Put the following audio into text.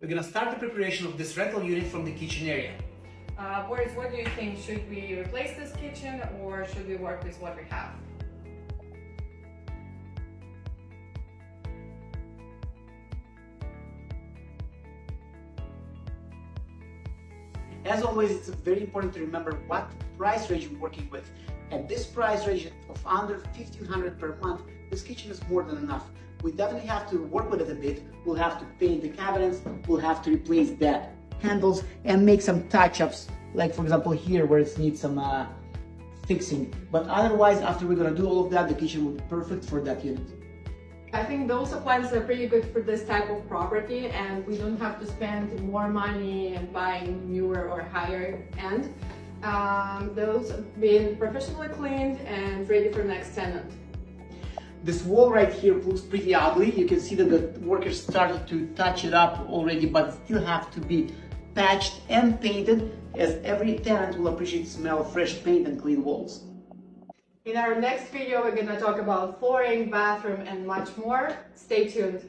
We're gonna start the preparation of this rental unit from the kitchen area. Boris, what do you think? Should we replace this kitchen or should we work with what we have? As always, it's very important to remember what price range you're working with. At this price range of under $1,500 per month, this kitchen is more than enough. We definitely have to work with it a bit. We'll have to paint the cabinets, we'll have to replace the handles and make some touch-ups, like for example here where it needs some fixing. But otherwise, after we're gonna do all of that, the kitchen will be perfect for that unit. I think those appliances are pretty good for this type of property, and we don't have to spend more money and buying newer or higher end. Those have been professionally cleaned and ready for next tenant. This wall right here looks pretty ugly. You can see that the workers started to touch it up already, but it still have to be patched and painted, as every tenant will appreciate the smell of fresh paint and clean walls. In our next video, we're going to talk about flooring, bathroom, and much more. Stay tuned.